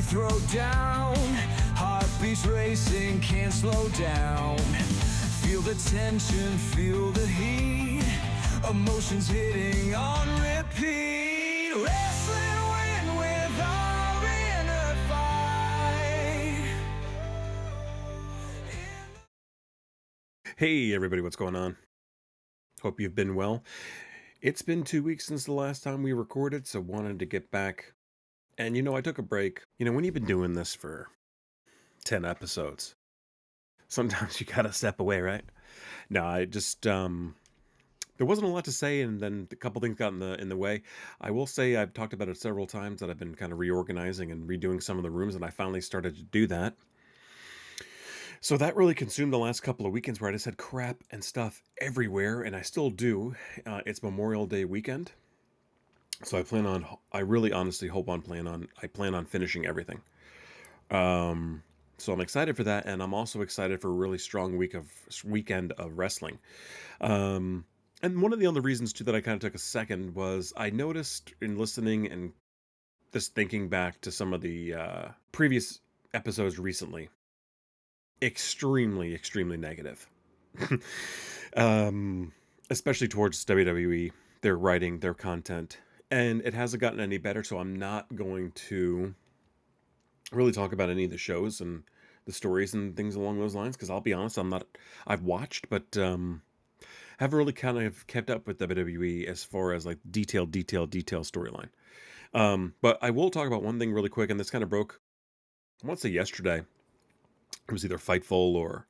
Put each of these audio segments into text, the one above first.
throw down. Heartbeats racing, can't slow down. Feel the tension, feel the heat. Emotions hitting on repeat. Wrestling win with our inner fight. Hey everybody, what's going on? Hope you've been well. It's been 2 weeks since the last time we recorded, so wanted to get back. And I took a break. When you've been doing this for 10 episodes, sometimes you gotta step away, right? No, I just there wasn't a lot to say, and then a couple things got in the way. I will say I've talked about it several times that I've been kind of reorganizing and redoing some of the rooms, and I finally started to do that. So that really consumed the last couple of weekends where I just had crap and stuff everywhere, and I still do. It's Memorial Day weekend, so I really honestly I plan on finishing everything. So I'm excited for that, and I'm also excited for a really strong weekend of wrestling. And one of the other reasons too that I kind of took a second was I noticed in listening and just thinking back to some of the previous episodes recently, extremely negative. um, Especially towards WWE, their writing, their content, and it hasn't gotten any better. So I'm not going to really talk about any of the shows and the stories and things along those lines because I'll be honest, I'm not. I've watched, but haven't really kind of kept up with WWE as far as like detail storyline. But I will talk about one thing really quick, and this kind of broke. I want to say yesterday. It was either Fightful or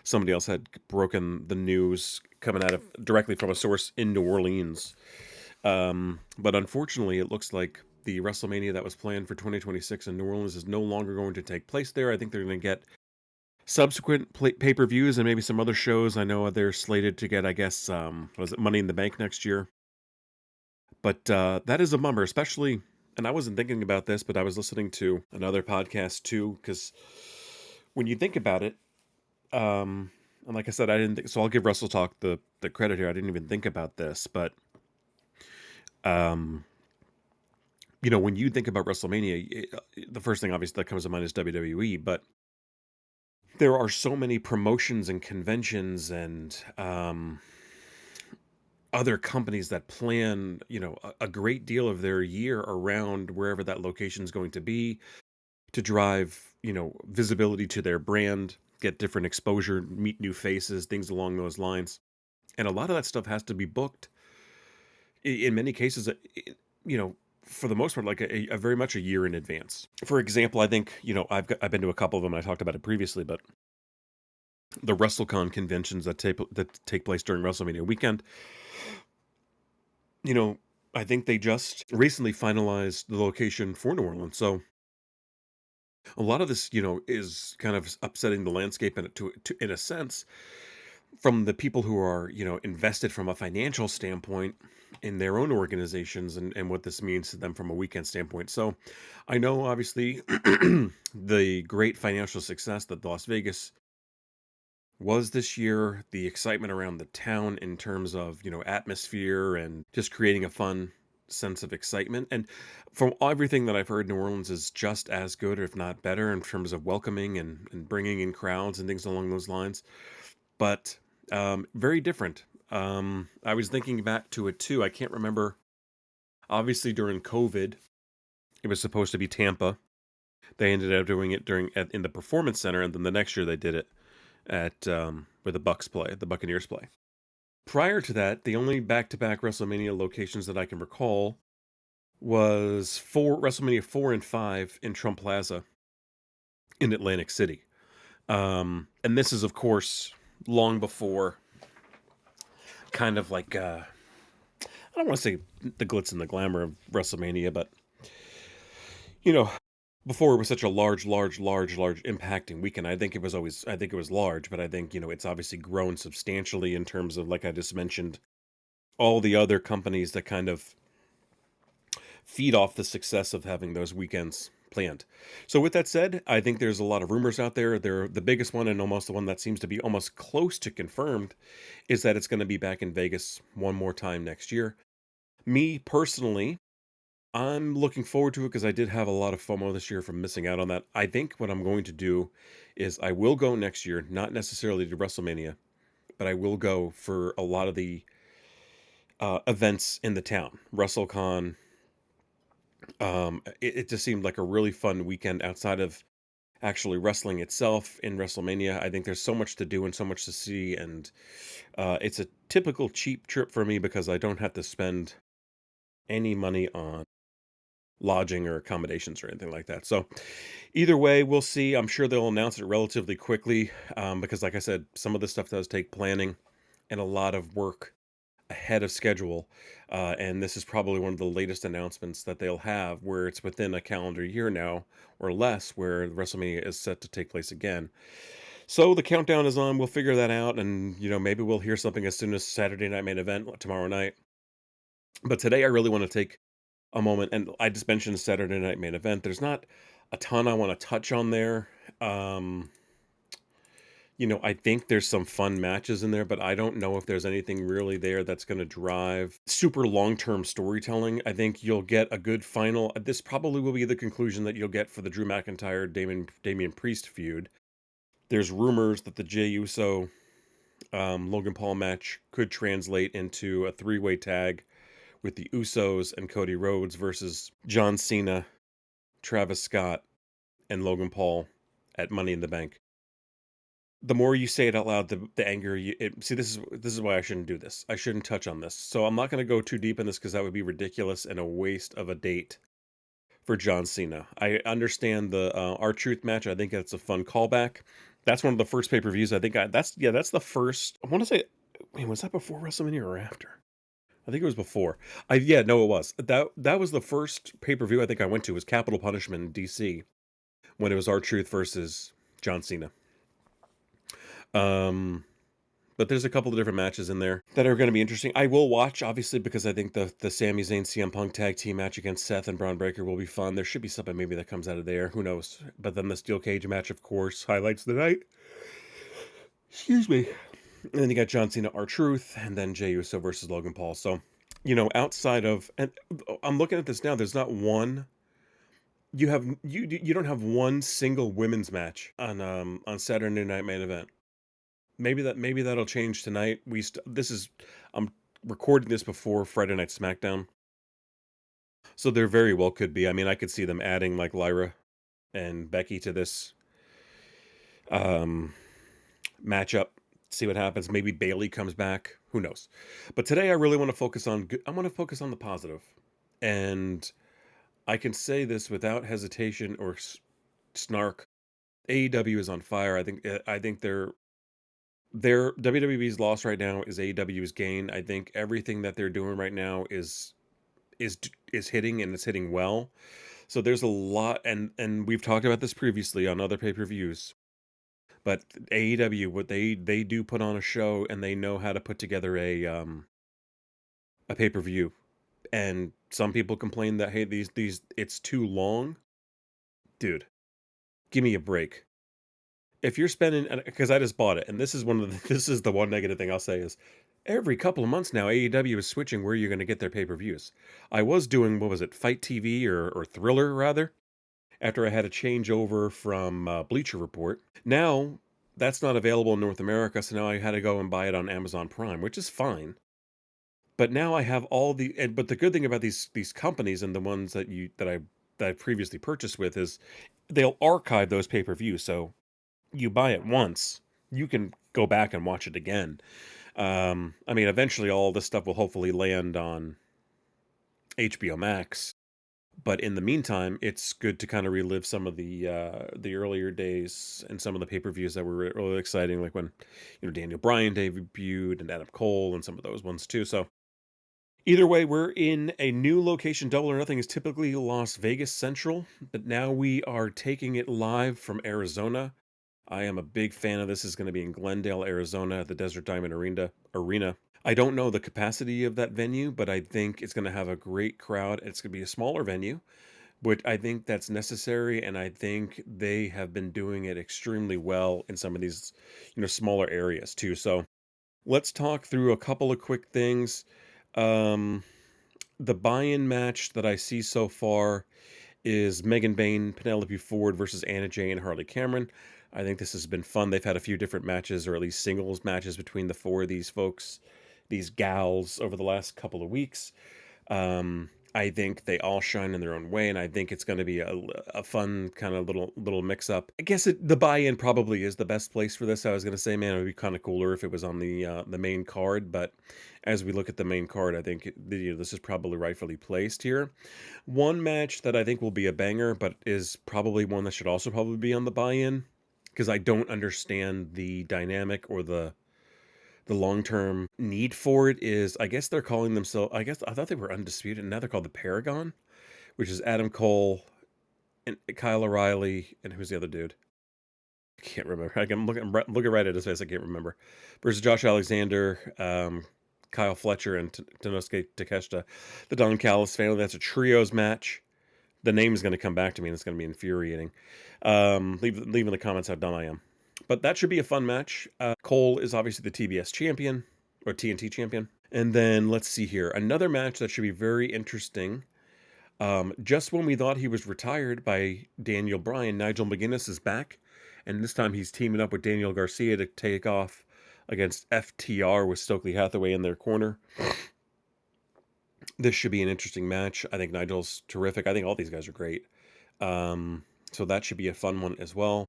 somebody else had broken the news coming out of directly from a source in New Orleans. But unfortunately, it looks like the WrestleMania that was planned for 2026 in New Orleans is no longer going to take place there. I think they're going to get subsequent pay-per-views and maybe some other shows. I know they're slated to get, I guess, was it Money in the Bank next year? But that is a bummer, especially. And I wasn't thinking about this, but I was listening to another podcast too, because when you think about it, and like I said, I didn't think so. I'll give Russell Talk the credit here. I didn't even think about this, but um, when you think about WrestleMania, the first thing obviously that comes to mind is WWE. But there are so many promotions and conventions and other companies that plan, a great deal of their year around wherever that location is going to be to drive, visibility to their brand, get different exposure, meet new faces, things along those lines. And a lot of that stuff has to be booked in many cases, for the most part, like a very much a year in advance. For example, I think, I've been to a couple of them and I talked about it previously, but the WrestleCon conventions that take place during WrestleMania weekend, you know, I think they just recently finalized the location for New Orleans. So a lot of this, is kind of upsetting the landscape in a sense from the people who are, invested from a financial standpoint in their own organizations and what this means to them from a weekend standpoint. So I know obviously the great financial success that Las Vegas was this year, the excitement around the town in terms of, atmosphere and just creating a fun sense of excitement. And from everything that I've heard, New Orleans is just as good, if not better, in terms of welcoming and bringing in crowds and things along those lines. But very different. I was thinking back to it too. I can't remember. Obviously, during COVID, it was supposed to be Tampa. They ended up doing it in the Performance Center, and then the next year they did it at where the Buccaneers play. Prior to that, the only back-to-back WrestleMania locations that I can recall was WrestleMania 4 and 5 in Trump Plaza in Atlantic City. And this is, of course, long before kind of like I don't want to say the glitz and the glamour of WrestleMania, but you know, before it was such a large impacting weekend. I think it was large, but I think, it's obviously grown substantially in terms of, like I just mentioned, all the other companies that kind of feed off the success of having those weekends planned. So with that said, I think there's a lot of rumors out there. The biggest one and almost the one that seems to be almost close to confirmed is that it's going to be back in Vegas one more time next year. Me personally, I'm looking forward to it because I did have a lot of FOMO this year from missing out on that. I think what I'm going to do is I will go next year, not necessarily to WrestleMania, but I will go for a lot of the events in the town. WrestleCon. It just seemed like a really fun weekend outside of actually wrestling itself in WrestleMania. I think there's so much to do and so much to see, and it's a typical cheap trip for me because I don't have to spend any money on lodging or accommodations or anything like that. So either way, we'll see. I'm sure they'll announce it relatively quickly because, like I said, some of this stuff does take planning and a lot of work ahead of schedule. And this is probably one of the latest announcements that they'll have where it's within a calendar year now or less where WrestleMania is set to take place again. So the countdown is on. We'll figure that out. And, maybe we'll hear something as soon as Saturday Night Main Event tomorrow night. But today I really want to take a moment, and I just mentioned Saturday Night Main Event. There's not a ton I want to touch on there. Um, I think there's some fun matches in there, but I don't know if there's anything really there that's going to drive super long-term storytelling. I think you'll get a good final. This probably will be the conclusion that you'll get for the Drew McIntyre Damian Priest feud. There's rumors that the Jey Uso Logan Paul match could translate into a three-way tag with the Usos and Cody Rhodes versus John Cena, Travis Scott, and Logan Paul at Money in the Bank. The more you say it out loud, the angrier see. This is why I shouldn't do this. I shouldn't touch on this. So I'm not going to go too deep in this because that would be ridiculous and a waste of a date for John Cena. I understand the R-Truth match. I think that's a fun callback. That's one of the first pay-per-views. I think that's the first. I want to say, wait, was that before WrestleMania or after? I think it was before. No, it was. That was the first pay-per-view I think I went to was Capital Punishment in DC when it was R-Truth versus John Cena. Um, but there's a couple of different matches in there that are going to be interesting. I will watch, obviously, because I think the Sami Zayn CM Punk tag team match against Seth and Braun Breaker will be fun. There should be something maybe that comes out of there. Who knows? But then the Steel Cage match, of course, highlights the night. Excuse me. And then you got John Cena, R-Truth, and then Jey Uso versus Logan Paul. So, outside of, and I'm looking at this now, there's not one. You don't have one single women's match on Saturday Night Main Event. Maybe that'll change tonight. I'm recording this before Friday Night SmackDown, so there very well could be. I mean, I could see them adding like Lyra and Becky to this um matchup. See what happens. Maybe Bailey comes back. Who knows? But today I really want to focus on. I want to focus on the positive, and I can say this without hesitation or snark. AEW is on fire. I think their WWE's loss right now is AEW's gain. I think everything that they're doing right now is hitting and it's hitting well. So there's a lot, and we've talked about this previously on other pay-per-views. But AEW, what they do put on a show, and they know how to put together a pay-per-view. And some people complain that hey, these it's too long. Dude, give me a break. If you're spending, because I just bought it, and this is the one negative thing I'll say is every couple of months now AEW is switching where you're going to get their pay-per-views. I was doing, what was it, Fight TV or Thriller rather, after I had a changeover from Bleacher Report. Now that's not available in North America, so now I had to go and buy it on Amazon Prime, which is fine. But now I have but the good thing about these companies and the ones that I previously purchased with is they'll archive those pay-per-views. So you buy it once, you can go back and watch it again. I mean, eventually all this stuff will hopefully land on HBO Max. But in the meantime, it's good to kind of relive some of the earlier days and some of the pay-per-views that were really exciting, like when Daniel Bryan debuted and Adam Cole and some of those ones too. So either way, we're in a new location. Double or Nothing is typically Las Vegas Central, but now we are taking it live from Arizona. I am a big fan of this. It's going to be in Glendale, Arizona at the Desert Diamond Arena. I don't know the capacity of that venue, but I think it's going to have a great crowd. It's going to be a smaller venue, which I think that's necessary, and I think they have been doing it extremely well in some of these, smaller areas too. So let's talk through a couple of quick things. Um, The buy-in match that I see so far is Megan Bayne, Penelope Ford versus Anna Jay and Harley Cameron. I think this has been fun. They've had a few different matches, or at least singles matches, between the four of these folks, these gals, over the last couple of weeks. I think they all shine in their own way, and I think it's going to be a fun kind of little mix up. I guess the buy-in probably is the best place for this. I was going to say, man, it would be kind of cooler if it was on the main card, but as we look at the main card, I think this is probably rightfully placed here. One match that I think will be a banger, but is probably one that should also probably be on the buy-in, because I don't understand the dynamic or the long-term need for it, is I guess they're calling themselves, I guess I thought they were Undisputed, and now they're called the Paragon, which is Adam Cole and Kyle O'Reilly, and who's the other dude? I can't remember. I can looking right at his face. I can't remember. Versus Josh Alexander, Kyle Fletcher, and Tenosuke Takeshita, the Don Callis family. That's a trios match. The name is going to come back to me, and it's going to be infuriating. Leave in the comments how dumb I am. But that should be a fun match. Cole is obviously the TBS champion, or TNT champion. And then let's see here. Another match that should be very interesting. Just when we thought he was retired by Daniel Bryan, Nigel McGuinness is back. And this time he's teaming up with Daniel Garcia to take off against FTR with Stokely Hathaway in their corner. This should be an interesting match. I think Nigel's terrific. I think all these guys are great. So that should be a fun one as well.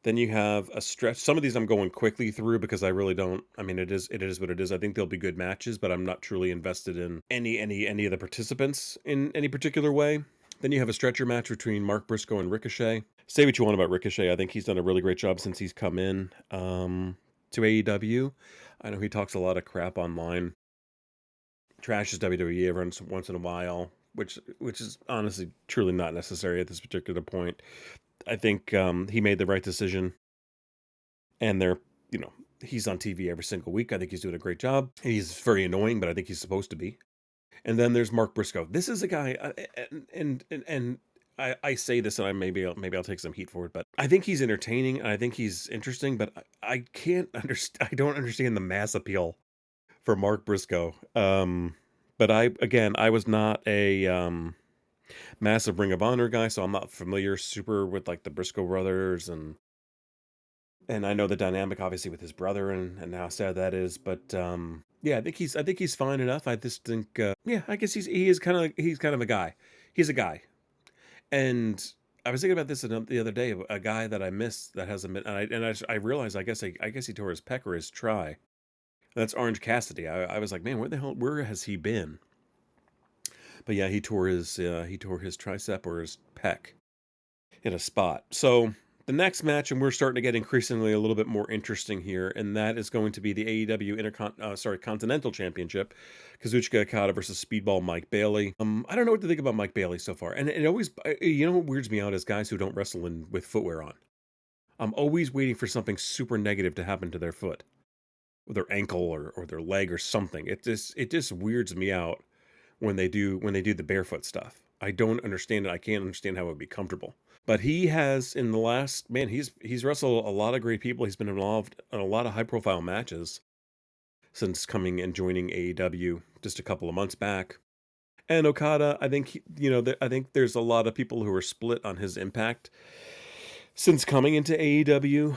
Then you have a stretch. Some of these I'm going quickly through because I really don't. I mean, it is what it is. I think they'll be good matches, but I'm not truly invested in any of the participants in any particular way. Then you have a stretcher match between Mark Briscoe and Ricochet. Say what you want about Ricochet. I think he's done a really great job since he's come in to AEW. I know he talks a lot of crap online, trashes WWE every once in a while, which is honestly truly not necessary at this particular point. I think he made the right decision, and he's on TV every single week. I think he's doing a great job. He's very annoying, but I think he's supposed to be. And then there's Mark Briscoe. This is a guy, and I say this, and maybe I'll take some heat for it, but I think he's entertaining, and I think he's interesting, but I can't understand. I don't understand the mass appeal for Mark Briscoe. But I was not a massive Ring of Honor guy, so I'm not familiar super with like the Briscoe brothers, and I know the dynamic obviously with his brother and how sad that is. But yeah, I think he's fine enough. I just think yeah, I guess he's kind of a guy. He's a guy, and I was thinking about this the other day. A guy that I missed that hasn't been, I realized I guess he tore his pec or his tri. That's Orange Cassidy. I was like, man, where has he been? But yeah, he tore his tricep or his pec in a spot. So the next match, and we're starting to get increasingly a little bit more interesting here, and that is going to be the AEW Continental Championship, Kazuchika Okada versus Speedball Mike Bailey. I don't know what to think about Mike Bailey so far, and it always, what weirds me out is guys who don't wrestle with footwear on. I'm always waiting for something super negative to happen to their foot, or their ankle, or their leg, or something. It just weirds me out when they do the barefoot stuff. I don't understand it. I can't understand how it would be comfortable. But he has, in the last, man, he's wrestled a lot of great people. He's been involved in a lot of high profile matches since coming and joining AEW just a couple of months back. And Okada, I think I think there's a lot of people who are split on his impact since coming into AEW.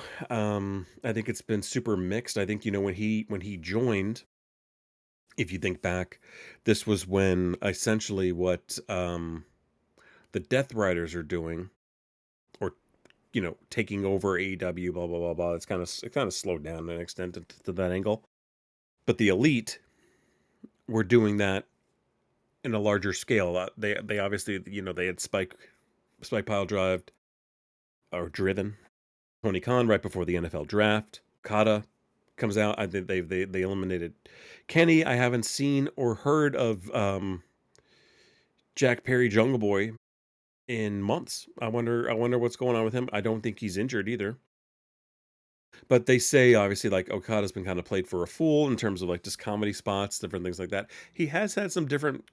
I think it's been super mixed. I think when he joined, if you think back, this was when essentially what the Death Riders are doing, or taking over AEW, blah blah blah blah. It kind of slowed down to an extent to that angle, but the Elite were doing that in a larger scale. They obviously they had Spike Pile driven Tony Khan right before the NFL draft. Kata comes out. I think they eliminated Kenny. I haven't seen or heard of Jack Perry Jungle Boy in months. I wonder what's going on with him. I don't think he's injured either. But they say obviously like Okada's been kind of played for a fool in terms of like just comedy spots, different things like that. He has had some different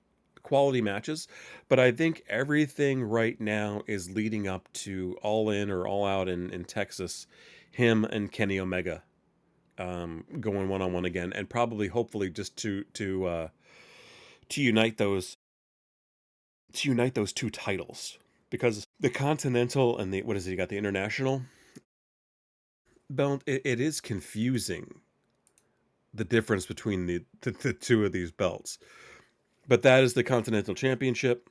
quality matches, but I think everything right now is leading up to All In or All Out in Texas, him and Kenny Omega going one-on-one again, and probably hopefully just to to unite those two titles, because the Continental and the, what is it? You got the International belt. It is confusing, the difference between the two of these belts. But that is the Continental Championship.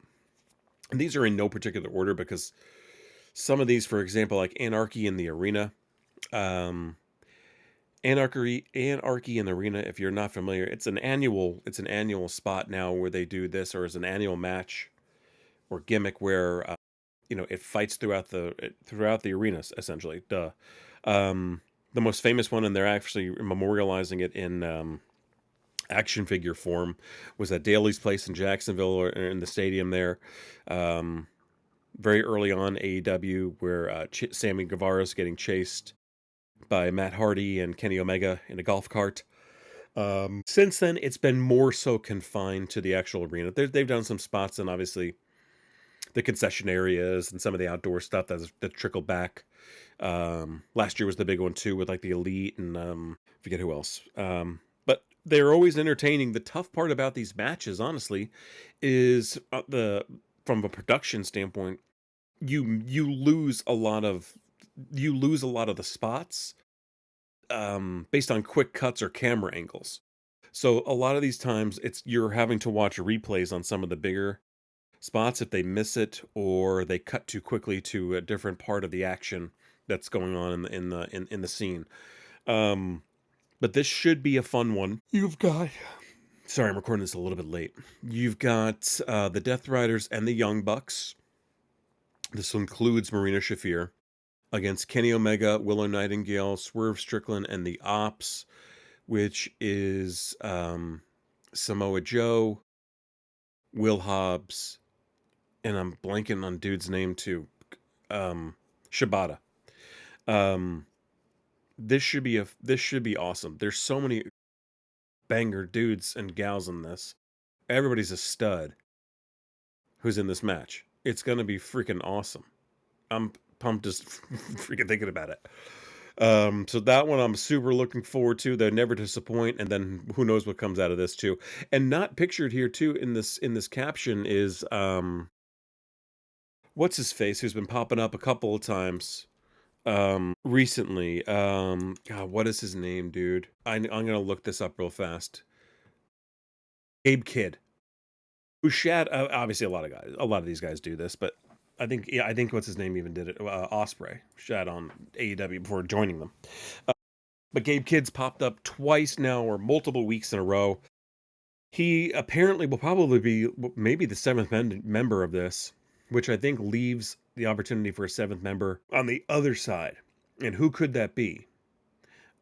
And these are in no particular order, because some of these, for example, like Anarchy in the Arena, um, Anarchy in the Arena. If you're not familiar, it's an annual spot now where they do this, or as an annual match or gimmick where it fights throughout the arenas, essentially. Duh. The most famous one, and they're actually memorializing it in action figure form, was at Daly's Place in Jacksonville, or in the stadium there. Um, Very early on, AEW, where Sammy Guevara is getting chased by Matt Hardy and Kenny Omega in a golf cart. Since then, it's been more so confined to the actual arena. They've done some spots, and obviously the concession areas and some of the outdoor stuff that trickled back. Last year was the big one too, with like the Elite and forget who else. But they're always entertaining. The tough part about these matches, honestly, is the from a production standpoint, you lose a lot of the spots based on quick cuts or camera angles. So a lot of these times, you're having to watch replays on some of the bigger spots if they miss it, or they cut too quickly to a different part of the action that's going on in the scene. Um, but this should be a fun one. You've got, sorry, I'm recording this a little bit late. You've got the Death Riders and the Young Bucks. This includes Marina Shafir against Kenny Omega, Willow Nightingale, Swerve Strickland, and the Ops, which is Samoa Joe, Will Hobbs, and I'm blanking on dude's name too. Shibata. Um, this should be awesome. There's so many banger dudes and gals in this. Everybody's a stud who's in this match. It's gonna be freaking awesome. I'm pumped just freaking thinking about it. So that one I'm super looking forward to. They never disappoint, and then who knows what comes out of this too. And not pictured here too in this caption is what's his face, who's been popping up a couple of times recently. God, what is his name, dude? I'm gonna look this up real fast. Gabe Kidd, who shat obviously a lot of these guys do this, but I think what's his name even did it. Osprey shat on AEW before joining them. But Gabe Kidd's popped up twice now, or multiple weeks in a row. He apparently will probably be maybe the seventh member of this, which I think leaves the opportunity for a seventh member on the other side. And who could that be?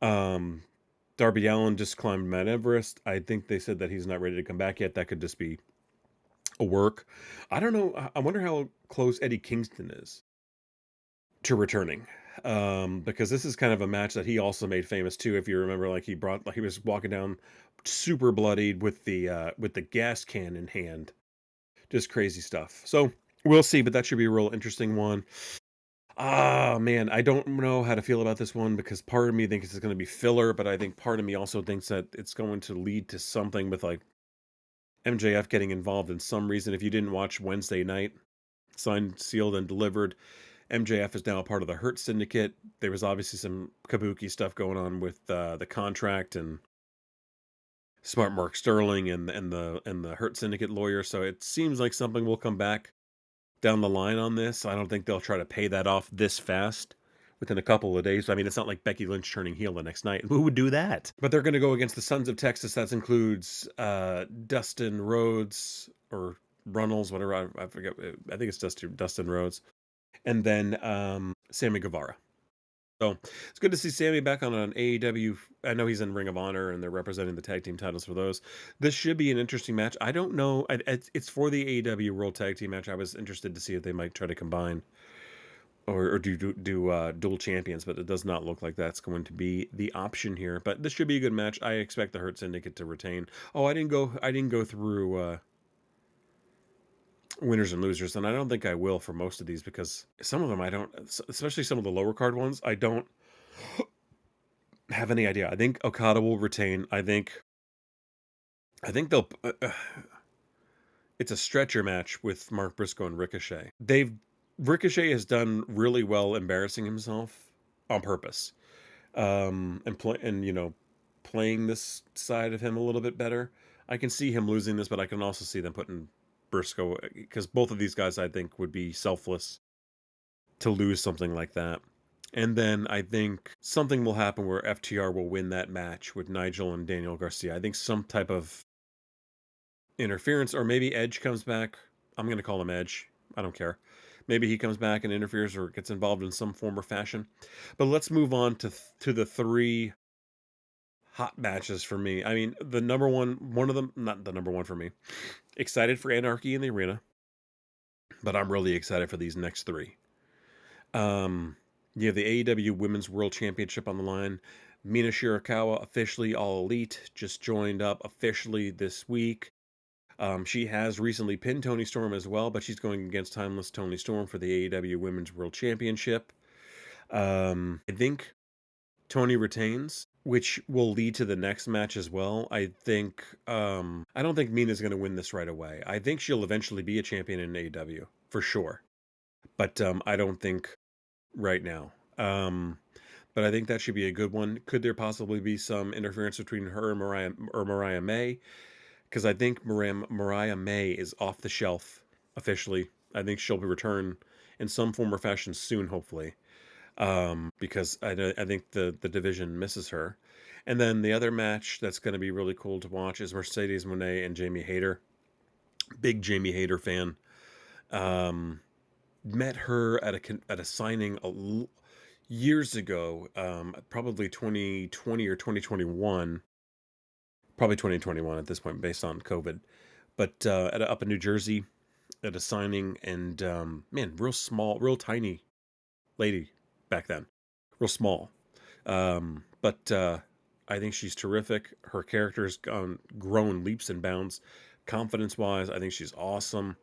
Um, Darby Allin just climbed Mount Everest. I think they said that he's not ready to come back yet. That could just be a work. I don't know. I wonder how close Eddie Kingston is to returning. Because this is kind of a match that he also made famous too. If you remember, like he was walking down super bloodied with the gas can in hand. Just crazy stuff. So we'll see, but that should be a real interesting one. Ah, man, I don't know how to feel about this one, because part of me thinks it's going to be filler, but I think part of me also thinks that it's going to lead to something with like MJF getting involved in some reason. If you didn't watch Wednesday night, signed, sealed, and delivered, MJF is now a part of the Hurt Syndicate. There was obviously some kabuki stuff going on with the contract and Smart Mark Sterling and the Hurt Syndicate lawyer. So it seems like something will come back down the line on this. I don't think they'll try to pay that off this fast within a couple of days. I mean, it's not like Becky Lynch turning heel the next night. Who would do that? But they're going to go against the Sons of Texas. That includes Dustin Rhodes, or Runnels, whatever. I forget. I think it's Dustin Rhodes. And then Sammy Guevara. So it's good to see Sammy back on an AEW. I know he's in Ring of Honor, and they're representing the tag team titles for those. This should be an interesting match. I don't know. It's for the AEW World Tag Team match. I was interested to see if they might try to combine or do dual champions, but it does not look like that's going to be the option here. But this should be a good match. I expect the Hurt Syndicate to retain. Oh, I didn't go through winners and losers, and I don't think I will for most of these, because some of them I don't, especially some of the lower card ones, I don't have any idea. I think Okada will retain. I think they'll it's a stretcher match with Mark Briscoe and Ricochet. Ricochet has done really well embarrassing himself on purpose, and playing this side of him a little bit better. I can see him losing this, but I can also see them putting Briscoe, because both of these guys I think would be selfless to lose something like that. And then I think something will happen where FTR will win that match with Nigel and Daniel Garcia. I think some type of interference, or maybe Edge comes back. I'm going to call him Edge. I don't care. Maybe he comes back and interferes or gets involved in some form or fashion. But let's move on to the three hot matches for me. I mean, the number one of them, not the number one for me. Excited for Anarchy in the Arena, but I'm really excited for these next three. Um, you have the AEW Women's World Championship on the line. Mina Shirakawa, officially All Elite, just joined up officially this week. She has recently pinned Toni Storm as well, but she's going against Timeless Toni Storm for the AEW Women's World Championship. I think Toni retains, which will lead to the next match as well. I don't think Mina's going to win this right away. I think she'll eventually be a champion in AEW for sure, but I don't think right now. But I think that should be a good one. Could there possibly be some interference between her and Mariah May? Because I think Mariah May is off the shelf officially. I think she'll be return in some form or fashion soon, hopefully. Because I think the division misses her. And then the other match that's going to be really cool to watch is Mercedes Moné and Jamie Hayter. Big Jamie Hayter fan. Um, Met her at a signing years ago, probably 2020 or 2021, probably 2021 at this point based on COVID. But up in New Jersey at a signing, and man, real small, real tiny lady back then, real small. But I think she's terrific. Her character's grown leaps and bounds, confidence wise. I think she's awesome.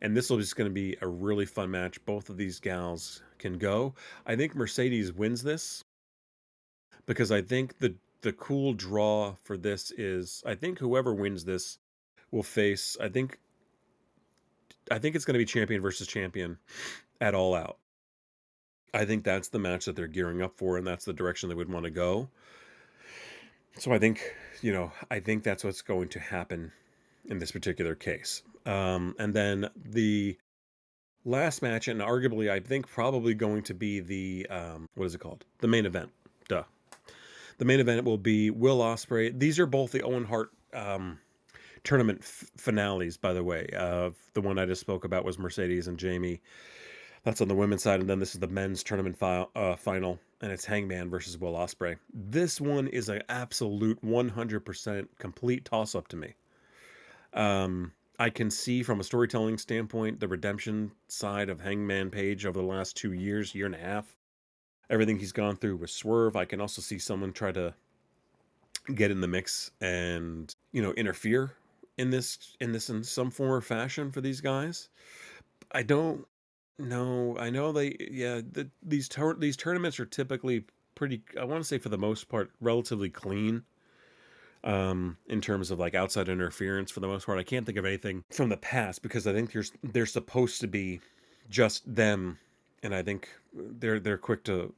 And this will just going to be a really fun match. Both of these gals can go. I think Mercedes wins this because I think the cool draw for this is I think whoever wins this will face. I think it's going to be champion versus champion at All Out. I think that's the match that they're gearing up for, and that's the direction they would want to go. So I think that's what's going to happen in this particular case. And then the last match, and arguably, I think probably going to be the what is it called? The main event. Duh. The main event will be Will Ospreay. These are both the Owen Hart tournament finales, by the way. The one I just spoke about was Mercedes and Jamie. That's on the women's side, and then this is the men's tournament final, and it's Hangman versus Will Ospreay. This one is an absolute 100% complete toss-up to me. I can see from a storytelling standpoint the redemption side of Hangman Page over the last 2 years, year and a half. Everything he's gone through with Swerve. I can also see someone try to get in the mix and interfere in some form or fashion for these guys. I don't know. I know these tournaments are typically pretty. I want to say for the most part relatively clean. In terms of like outside interference for the most part. I can't think of anything from the past because I think they're supposed to be just them, and I think they're quick to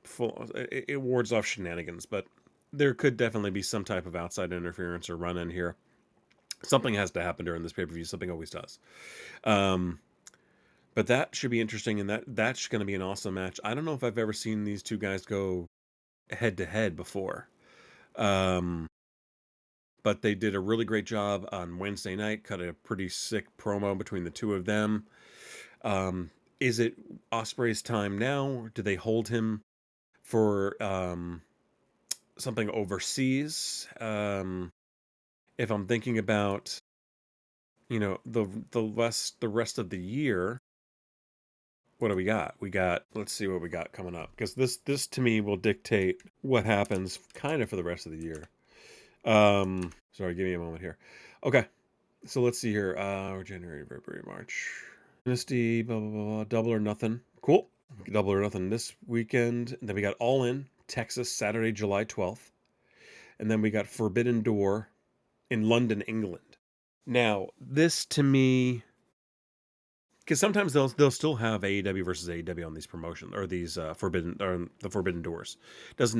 it wards off shenanigans, but there could definitely be some type of outside interference or run in here. Something has to happen during this pay-per-view. Something always does. But that should be interesting, and that's going to be an awesome match. I don't know if I've ever seen these two guys go head to head before. But they did a really great job on Wednesday night, cut a pretty sick promo between the two of them. Is it Ospreay's time now? Do they hold him for something overseas? If I'm thinking about, the rest of the year, what do we got? Let's see what we got coming up, because this to me will dictate what happens kind of for the rest of the year. Sorry, give me a moment here. Okay, so let's see here. January, February, March. Dynasty, blah, blah, blah, blah. Double or Nothing. Cool. Double or Nothing this weekend. And then we got All In, Texas, Saturday, July 12th. And then we got Forbidden Door in London, England. Now, this to me because sometimes they'll still have AEW versus AEW on these promotions or these forbidden or the forbidden doors. It does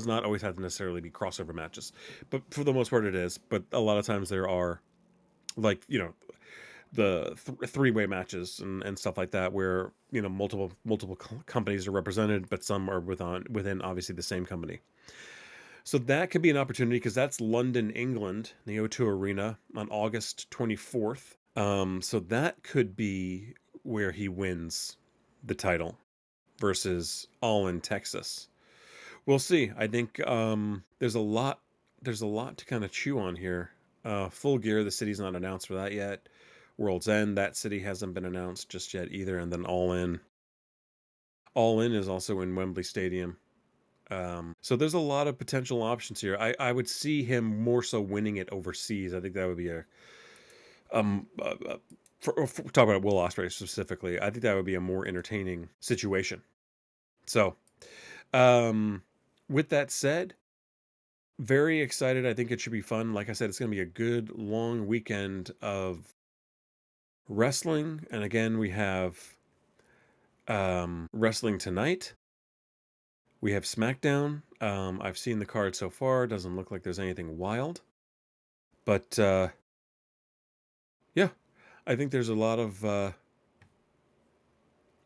not always have to necessarily be crossover matches, but for the most part it is. But a lot of times there are, like, the three-way matches and stuff like that, where multiple companies are represented, but some are within obviously the same company. So that could be an opportunity, because that's London, England, the O2 Arena on August 24th. So that could be where he wins the title versus All in Texas. We'll see. I think there's a lot to kind of chew on here. Full Gear, the city's not announced for that yet. World's End, that city hasn't been announced just yet either. And then All In. All In is also in Wembley Stadium. So there's a lot of potential options here. I would see him more so winning it overseas. I think that would be talk about Will Ospreay specifically. I think that would be a more entertaining situation. So, with that said, very excited. I think it should be fun. Like I said, it's going to be a good long weekend of wrestling. And again, we have wrestling tonight. We have SmackDown. I've seen the card so far. Doesn't look like there's anything wild. But yeah, I think there's a lot of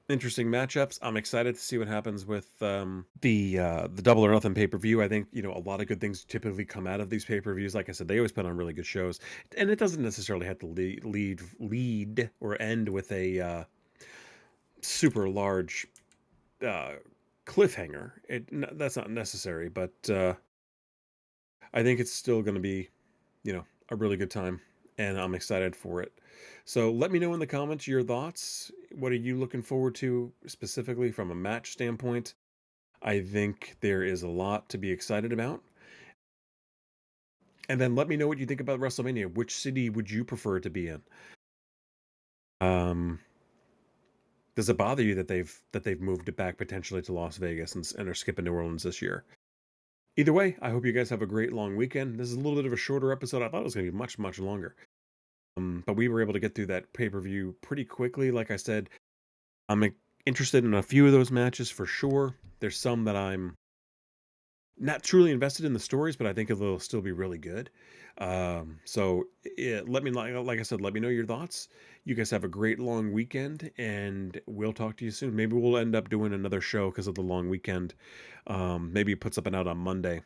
interesting matchups. I'm excited to see what happens with the Double or Nothing pay-per-view. I think a lot of good things typically come out of these pay-per-views. Like I said, they always put on really good shows, and it doesn't necessarily have to lead or end with a super large cliffhanger. That's not necessary, but I think it's still going to be a really good time, and I'm excited for it. So let me know in the comments your thoughts. What are you looking forward to specifically from a match standpoint? I think there is a lot to be excited about. And then let me know what you think about WrestleMania. Which city would you prefer to be in? Does it bother you that they've moved it back potentially to Las Vegas and are skipping New Orleans this year? Either way, I hope you guys have a great long weekend. This is a little bit of a shorter episode. I thought it was going to be much, much longer. But we were able to get through that pay-per-view pretty quickly. Like I said, I'm interested in a few of those matches for sure. There's some that I'm not truly invested in the stories, but I think it'll still be really good. So let me, like I said, let me know your thoughts. You guys have a great long weekend, and we'll talk to you soon. Maybe we'll end up doing another show because of the long weekend. Maybe put something out on Monday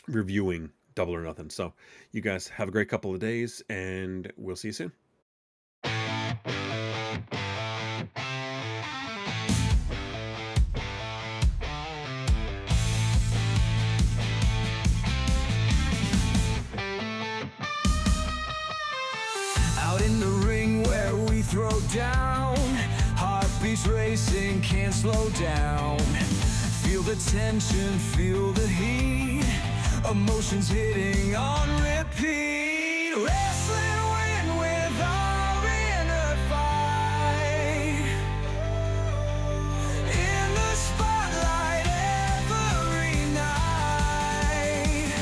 reviewing Double or Nothing. So you guys have a great couple of days, and we'll see you soon. Out in the ring where we throw down, heartbeats racing, can't slow down. Feel the tension, feel the heat, emotions hitting on repeat. Wrestling win with our inner fight. In the spotlight every night.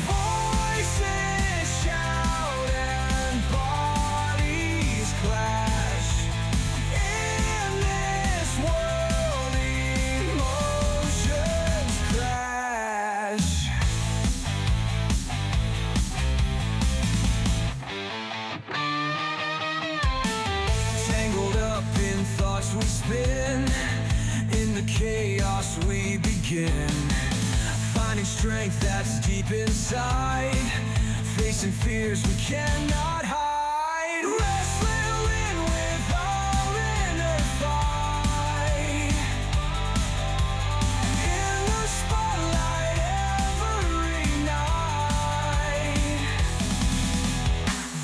Voices shout and bodies clash. In this world emotions crash. Tangled up in thoughts we spin, in the chaos we begin, finding strength that's deep inside, facing fears we cannot hide. Wrestling win with our inner fight. In the spotlight every night.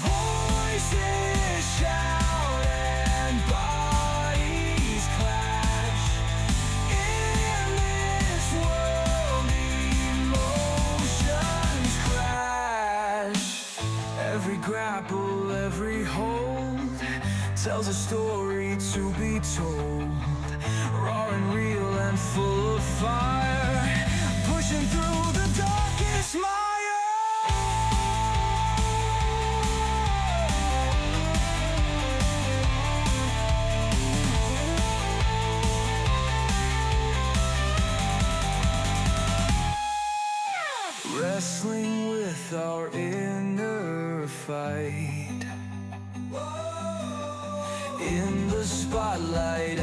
Voices shout and bodies clash. In this world emotions crash. Every grapple, every hold tells a story to be told. Raw and real and full of fire, pushing through the darkest mire. wrestling with our inner fight. In the spotlight